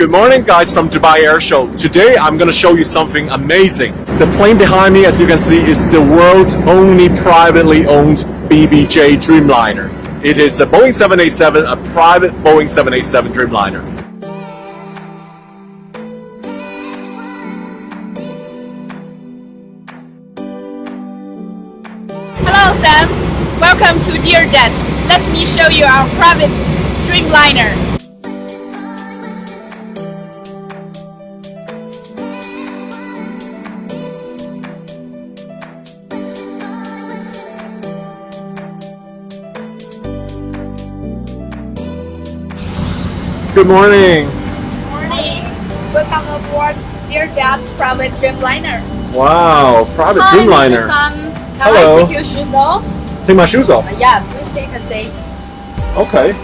Good morning, guys, from Dubai Air Show. Today I'm going to show you something amazing. The plane behind me, as you can see, is the world's only privately owned BBJ Dreamliner. It is a Boeing 787, a private Boeing 787 Dreamliner. Hello Sam, welcome to Dear Jet. Let me show you our private Dreamliner. Good morning. Good morning. Welcome aboard Dear Jet private Dreamliner. Wow, private Hi, Dreamliner. Mr. Sam. Can Hello. I take your shoes off? Take my shoes off. Yeah, please take a seat. Okay.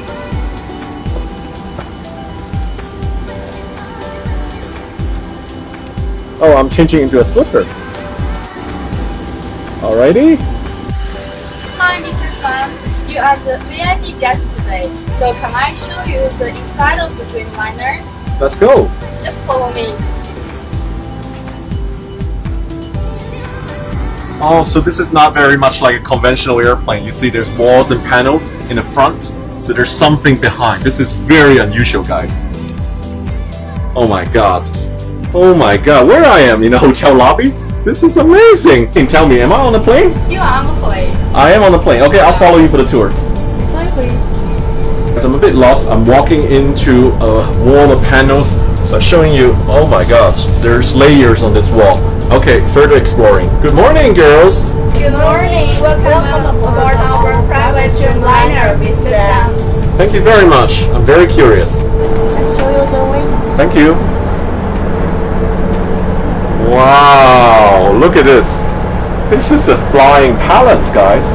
Oh, I'm changing into a slipper. Alrighty. Hi Mr. Sam, you are the VIP guest today. So can I show you the inside of the Dreamliner? Let's go. Just follow me. Oh, so this is not very much like a conventional airplane. You see there's walls and panels in the front, so there's something behind. This is very unusual, guys. Oh my god. Oh my god, where I am in a hotel lobby? This is amazing. Can you tell me, am I on the plane? You are on the plane. I am on the plane. Okay, I'll follow you for the tour. Sorry, please. As I'm a bit lost, I'm walking into a wall of panels, but showing you, oh my gosh, there's layers on this wall. Okay, further exploring. Good morning, girls. Good morning. Welcome aboard our private Dreamliner, Mr. Sam. Thank you very much. I'm very curious. Let's show you the way. Thank you. Wow, look at this. This is a flying palace, guys.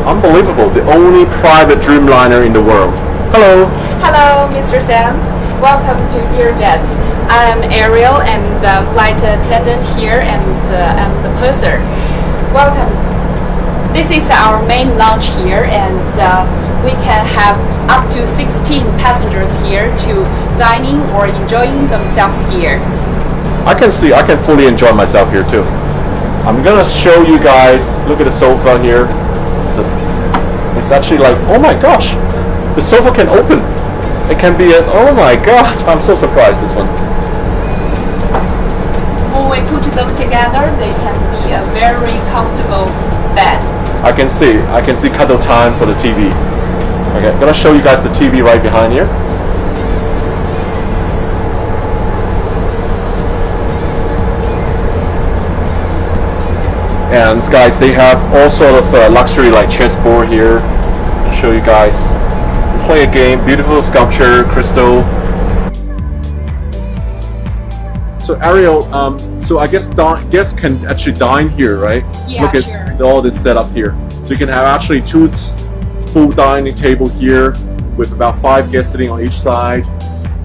Unbelievable. The only private Dreamliner in the world. Hello. Hello, Mr. Sam. Welcome to Dear Jet. I'm Ariel and the flight attendant here, and I'm the purser. Welcome. This is our main lounge here, and we can have up to 16 passengers here to dining or enjoying themselves here. I can fully enjoy myself here too. I'm gonna show you guys, look at the sofa here. It's actually like, oh my gosh, the sofa can open. It can be oh my gosh, I'm so surprised this one. When we put them together, they can be a very comfortable bed. I can see cuddle time for the TV. Okay, I'm gonna show you guys the TV right behind here. And guys, they have all sort of luxury like chessboard here. I'll show you guys. We play a game, beautiful sculpture, crystal. So Ariel, so I guess guests can actually dine here, right? Yeah, look at sure. all this setup here. So you can have actually two full dining table here with about 5 guests sitting on each side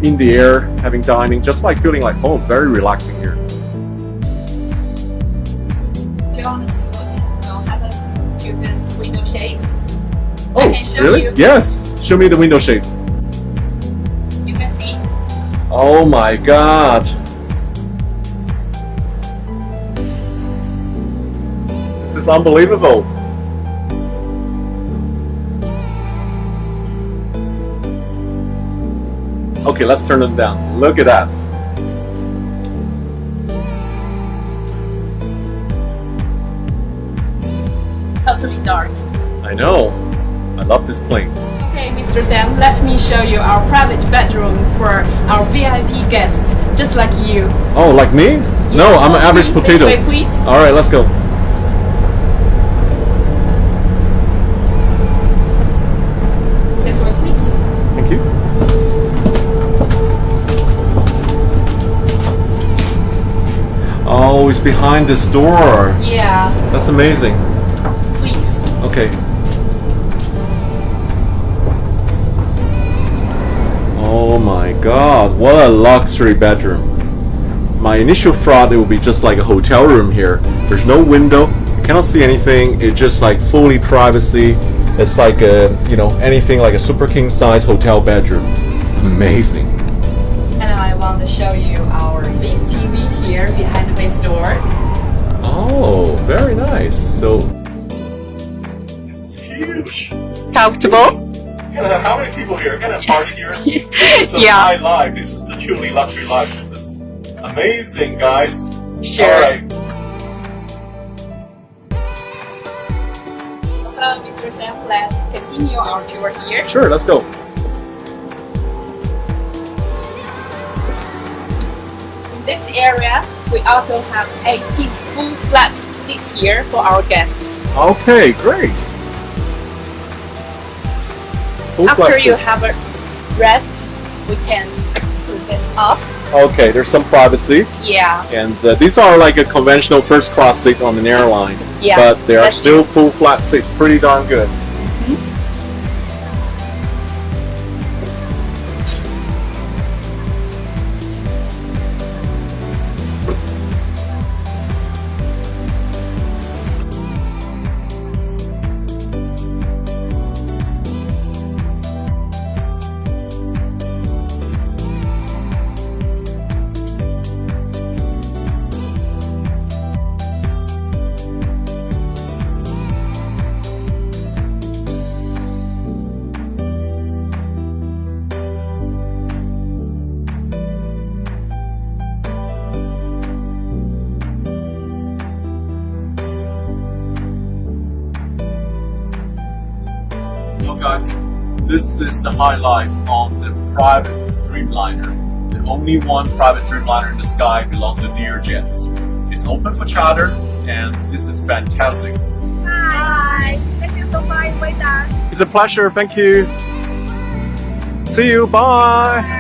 in the air, having dining, just like feeling like home. Very relaxing here. Do you want to see what happens to this window shades? Oh, I can show really? you. Yes. Show me the window shade. You can see. Oh my god. This is unbelievable. Okay, let's turn them down. Look at that. Totally dark. I know. I love this plane. Okay, Mr. Sam, let me show you our private bedroom for our VIP guests, just like you. Oh, like me? No, I'm an average potato. This way, please. Alright, let's go. This way, please. Thank you. Oh, it's behind this door. Yeah, That's amazing. please. Okay. Oh my god, what a luxury bedroom. My initial thought it would be just like a hotel room here. There's no window, you cannot see anything, it's just like fully privacy. It's like a, anything like a super king size hotel bedroom. Amazing. And I want to show you our big TV here behind the base door. Oh, very nice. So this is huge. Comfortable? How many people here? Can I party here? This is Yeah. high life. This is the truly luxury life. This is amazing, guys. Sure. All right. Hello, Mr. Sam. Let's continue our tour here. Sure, let's go. In this area, we also have 18 full flat seats here for our guests. Okay, great. Full After flat you seats. have a rest, we can put this up. Okay, there's some privacy, Yeah, and these are like a conventional first class seat on an airline, yeah. but they are that's still full flat seats. Pretty darn good. So guys, this is the high life on the private Dreamliner. The only one private Dreamliner in the sky belongs to Dearjet. It's open for charter, and this is fantastic. Hi. Thank you so much. Wait, It's a pleasure. Thank you. See you. Bye.